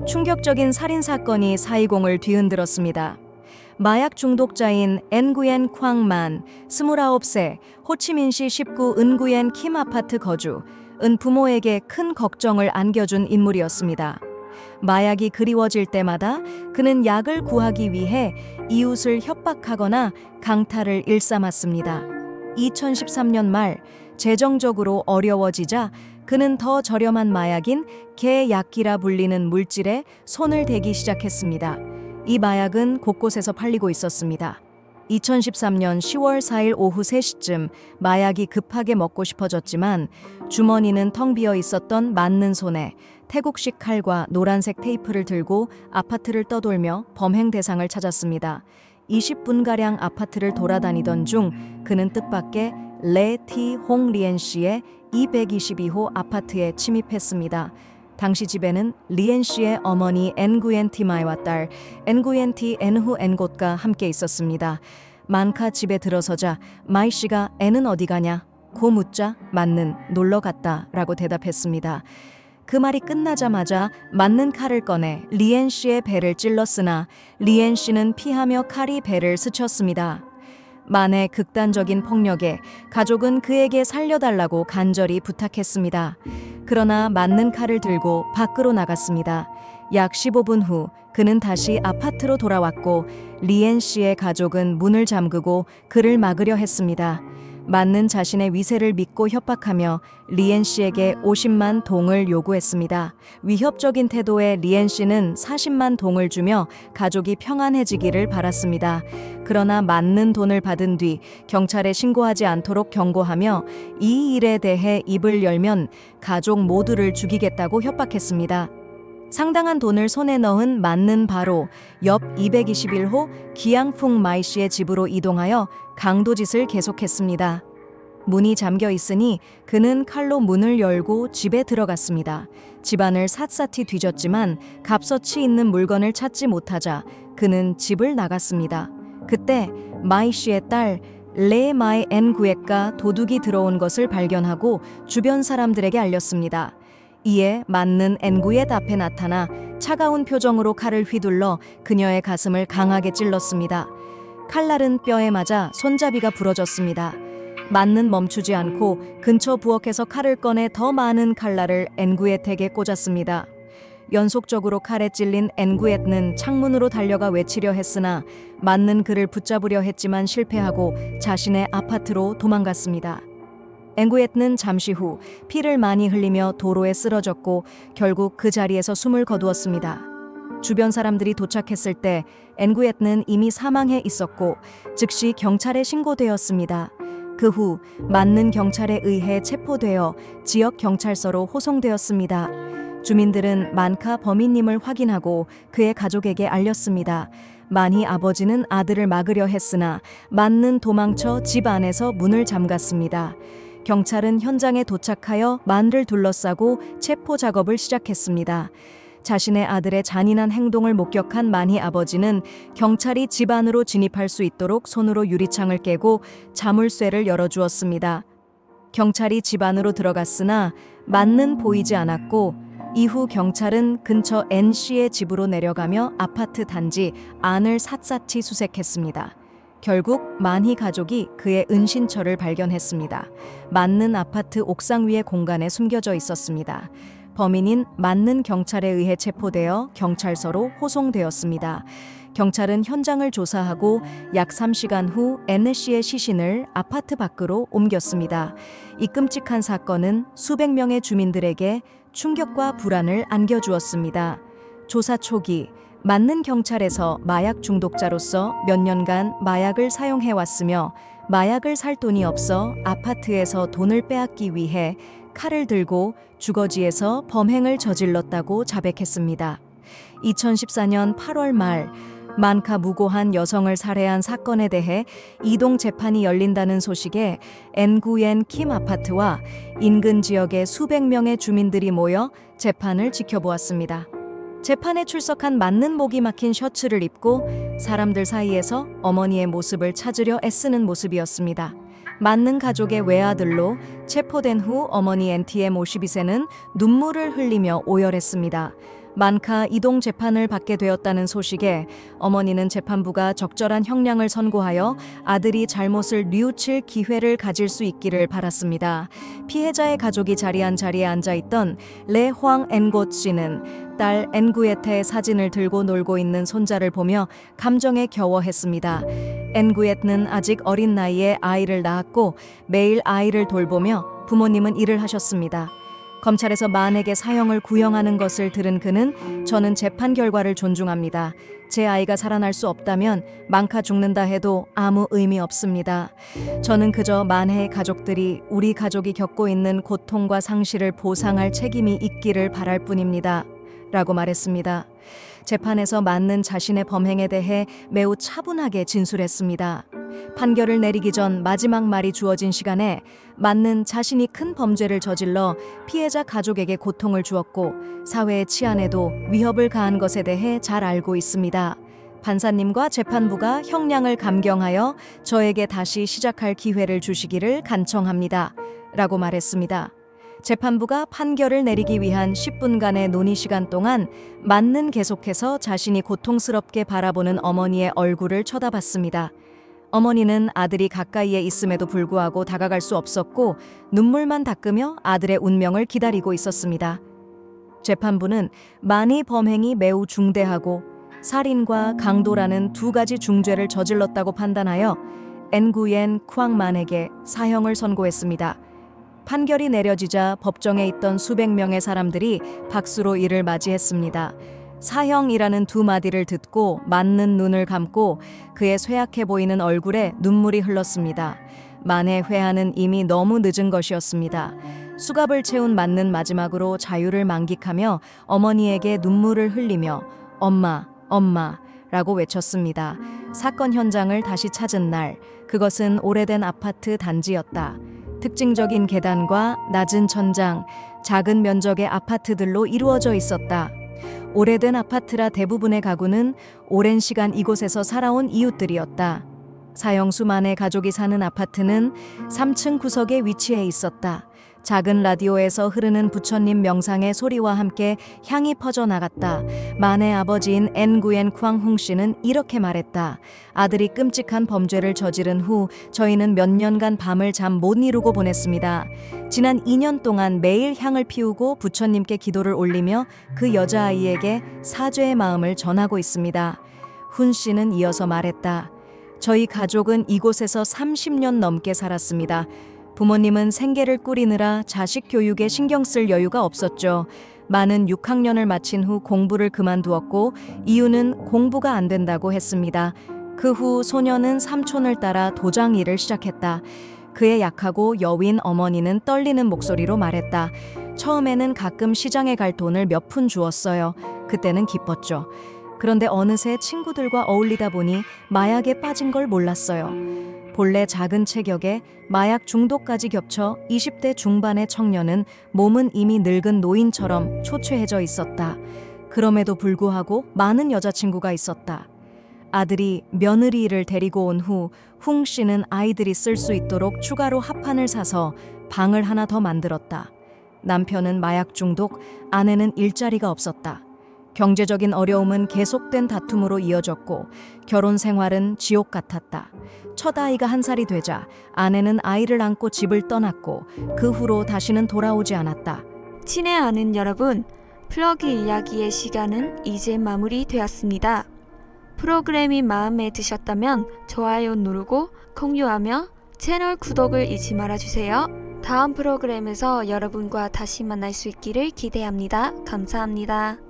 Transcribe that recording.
충격적인 살인 사건이 사이공을 뒤흔들었습니다. 마약 중독자인 엔구옌 쾅만, 29세, 호치민시 19 은구옌 킴 아파트 거주, 은 부모에게 큰 걱정을 안겨준 인물이었습니다. 마약이 그리워질 때마다 그는 약을 구하기 위해 이웃을 협박하거나 강탈을 일삼았습니다. 2013년 말 재정적으로 어려워지자 그는 더 저렴한 마약인 개약기라 불리는 물질에 손을 대기 시작했습니다. 이 마약은 곳곳에서 팔리고 있었습니다. 2013년 10월 4일 오후 3시쯤 마약이 급하게 먹고 싶어졌지만 주머니는 텅 비어 있었던 맞는 손에 태국식 칼과 노란색 테이프를 들고 아파트를 떠돌며 범행 대상을 찾았습니다. 20분가량 아파트를 돌아다니던 중 그는 뜻밖의 레티 홍리엔 씨의 222호 아파트에 침입했습니다. 당시 집에는 리엔 씨의 어머니 엔구옌 티마이와 딸 엔구옌 티 엔후 엔곳과 함께 있었습니다. 만카 집에 들어서자 마이 씨가 애는 어디 가냐? 고 묻자 맞는 놀러 갔다 라고 대답했습니다. 그 말이 끝나자마자 맞는 칼을 꺼내 리엔 씨의 배를 찔렀으나 리엔 씨는 피하며 칼이 배를 스쳤습니다. 만의 극단적인 폭력에 가족은 그에게 살려달라고 간절히 부탁했습니다. 그러나 맞는 칼을 들고 밖으로 나갔습니다. 약 15분 후 그는 다시 아파트로 돌아왔고 리엔 씨의 가족은 문을 잠그고 그를 막으려 했습니다. 맞는 자신의 위세를 믿고 협박하며 리엔 씨에게 50만 동을 요구했습니다. 위협적인 태도의 리엔 씨는 40만 동을 주며 가족이 평안해지기를 바랐습니다. 그러나 맞는 돈을 받은 뒤 경찰에 신고하지 않도록 경고하며 이 일에 대해 입을 열면 가족 모두를 죽이겠다고 협박했습니다. 상당한 돈을 손에 넣은 맞는 바로 옆 221호 기양풍 마이 씨의 집으로 이동하여 강도짓을 계속했습니다. 문이 잠겨 있으니 그는 칼로 문을 열고 집에 들어갔습니다. 집안을 샅샅이 뒤졌지만 값어치 있는 물건을 찾지 못하자 그는 집을 나갔습니다. 그때 마이 씨의 딸 레 마이 엔 구에가 도둑이 들어온 것을 발견하고 주변 사람들에게 알렸습니다. 이에 맞는 엔구엣 앞에 나타나 차가운 표정으로 칼을 휘둘러 그녀의 가슴을 강하게 찔렀습니다. 칼날은 뼈에 맞아 손잡이가 부러졌습니다. 맞는 멈추지 않고 근처 부엌에서 칼을 꺼내 더 많은 칼날을 엔구엣에게 꽂았습니다. 연속적으로 칼에 찔린 엔구엣는 창문으로 달려가 외치려 했으나 맞는 그를 붙잡으려 했지만 실패하고 자신의 아파트로 도망갔습니다. 엔구엣는 잠시 후 피를 많이 흘리며 도로에 쓰러졌고 결국 그 자리에서 숨을 거두었습니다. 주변 사람들이 도착했을 때 엔구엣는 이미 사망해 있었고 즉시 경찰에 신고되었습니다. 그 후 맞는 경찰에 의해 체포되어 지역 경찰서로 호송되었습니다. 주민들은 만카 범인님을 확인하고 그의 가족에게 알렸습니다. 만희 아버지는 아들을 막으려 했으나 맞는 도망쳐 집 안에서 문을 잠갔습니다. 경찰은 현장에 도착하여 만을 둘러싸고 체포 작업을 시작했습니다. 자신의 아들의 잔인한 행동을 목격한 만희 아버지는 경찰이 집 안으로 진입할 수 있도록 손으로 유리창을 깨고 자물쇠를 열어주었습니다. 경찰이 집 안으로 들어갔으나 만는 보이지 않았고 이후 경찰은 근처 N씨의 집으로 내려가며 아파트 단지 안을 샅샅이 수색했습니다. 결국 만희 가족이 그의 은신처를 발견했습니다. 맞는 아파트 옥상 위의 공간에 숨겨져 있었습니다. 범인인 맞는 경찰에 의해 체포되어 경찰서로 호송되었습니다. 경찰은 현장을 조사하고 약 3시간 후 N씨의 시신을 아파트 밖으로 옮겼습니다. 이 끔찍한 사건은 수백 명의 주민들에게 충격과 불안을 안겨주었습니다. 조사 초기 맞는 경찰에서 마약 중독자로서 몇 년간 마약을 사용해왔으며 마약을 살 돈이 없어 아파트에서 돈을 빼앗기 위해 칼을 들고 주거지에서 범행을 저질렀다고 자백했습니다. 2014년 8월 말 만카 무고한 여성을 살해한 사건에 대해 이동 재판이 열린다는 소식에 엔구옌 킴 아파트와 인근 지역의 수백 명의 주민들이 모여 재판을 지켜보았습니다. 재판에 출석한 맞는 목이 막힌 셔츠를 입고 사람들 사이에서 어머니의 모습을 찾으려 애쓰는 모습이었습니다. 맞는 가족의 외아들로 체포된 후 어머니 엔티의 모시빗에는 눈물을 흘리며 오열했습니다. 만카 이동 재판을 받게 되었다는 소식에 어머니는 재판부가 적절한 형량을 선고하여 아들이 잘못을 뉘우칠 기회를 가질 수 있기를 바랐습니다. 피해자의 가족이 자리한 자리에 앉아있던 레황 엔곳 씨는 딸 엔구예트의 사진을 들고 놀고 있는 손자를 보며 감정에 겨워했습니다. 엔구예트는 아직 어린 나이에 아이를 낳았고 매일 아이를 돌보며 부모님은 일을 하셨습니다. 검찰에서 만에게 사형을 구형하는 것을 들은 그는 저는 재판 결과를 존중합니다. 제 아이가 살아날 수 없다면 만카 죽는다 해도 아무 의미 없습니다. 저는 그저 만해의 가족들이 우리 가족이 겪고 있는 고통과 상실을 보상할 책임이 있기를 바랄 뿐입니다. 라고 말했습니다. 재판에서 만는 자신의 범행에 대해 매우 차분하게 진술했습니다. 판결을 내리기 전 마지막 말이 주어진 시간에 만는 자신이 큰 범죄를 저질러 피해자 가족에게 고통을 주었고 사회의 치안에도 위협을 가한 것에 대해 잘 알고 있습니다. 판사님과 재판부가 형량을 감경하여 저에게 다시 시작할 기회를 주시기를 간청합니다. 라고 말했습니다. 재판부가 판결을 내리기 위한 10분간의 논의 시간 동안 만는 계속해서 자신이 고통스럽게 바라보는 어머니의 얼굴을 쳐다봤습니다. 어머니는 아들이 가까이에 있음에도 불구하고 다가갈 수 없었고 눈물만 닦으며 아들의 운명을 기다리고 있었습니다. 재판부는 만의 범행이 매우 중대하고 살인과 강도라는 두 가지 중죄를 저질렀다고 판단하여 엔구옌 쾅만에게 사형을 선고했습니다. 판결이 내려지자 법정에 있던 수백 명의 사람들이 박수로 이를 맞이했습니다. 사형이라는 두 마디를 듣고 맞는 눈을 감고 그의 쇠약해 보이는 얼굴에 눈물이 흘렀습니다. 만의 회한은 이미 너무 늦은 것이었습니다. 수갑을 채운 맞는 마지막으로 자유를 만끽하며 어머니에게 눈물을 흘리며 엄마, 엄마 라고 외쳤습니다. 사건 현장을 다시 찾은 날, 그것은 오래된 아파트 단지였다. 특징적인 계단과 낮은 천장, 작은 면적의 아파트들로 이루어져 있었다. 오래된 아파트라 대부분의 가구는 오랜 시간 이곳에서 살아온 이웃들이었다. 사형수 만의 가족이 사는 아파트는 3층 구석에 위치해 있었다. 작은 라디오에서 흐르는 부처님 명상의 소리와 함께 향이 퍼져나갔다. 만의 아버지인 엔구옌 쾅홍 씨는 이렇게 말했다. 아들이 끔찍한 범죄를 저지른 후 저희는 몇 년간 밤을 잠 못 이루고 보냈습니다. 지난 2년 동안 매일 향을 피우고 부처님께 기도를 올리며 그 여자아이에게 사죄의 마음을 전하고 있습니다. 훈 씨는 이어서 말했다. 저희 가족은 이곳에서 30년 넘게 살았습니다. 부모님은 생계를 꾸리느라 자식 교육에 신경 쓸 여유가 없었죠. 많은 6학년을 마친 후 공부를 그만두었고 이유는 공부가 안 된다고 했습니다. 그 후 소녀는 삼촌을 따라 도장 일을 시작했다. 그의 약하고 여윈 어머니는 떨리는 목소리로 말했다. 처음에는 가끔 시장에 갈 돈을 몇 푼 주었어요. 그때는 기뻤죠. 그런데 어느새 친구들과 어울리다 보니 마약에 빠진 걸 몰랐어요. 본래 작은 체격에 마약 중독까지 겹쳐 20대 중반의 청년은 몸은 이미 늙은 노인처럼 초췌해져 있었다. 그럼에도 불구하고 많은 여자친구가 있었다. 아들이 며느리를 데리고 온 후 홍 씨는 아이들이 쓸 수 있도록 추가로 합판을 사서 방을 하나 더 만들었다. 남편은 마약 중독, 아내는 일자리가 없었다. 경제적인 어려움은 계속된 다툼으로 이어졌고 결혼 생활은 지옥 같았다. 첫 아이가 1살이 되자 아내는 아이를 안고 집을 떠났고 그 후로 다시는 돌아오지 않았다. 친애하는 여러분, 플러그 이야기의 시간은 이제 마무리되었습니다. 프로그램이 마음에 드셨다면 좋아요 누르고 공유하며 채널 구독을 잊지 말아주세요. 다음 프로그램에서 여러분과 다시 만날 수 있기를 기대합니다. 감사합니다.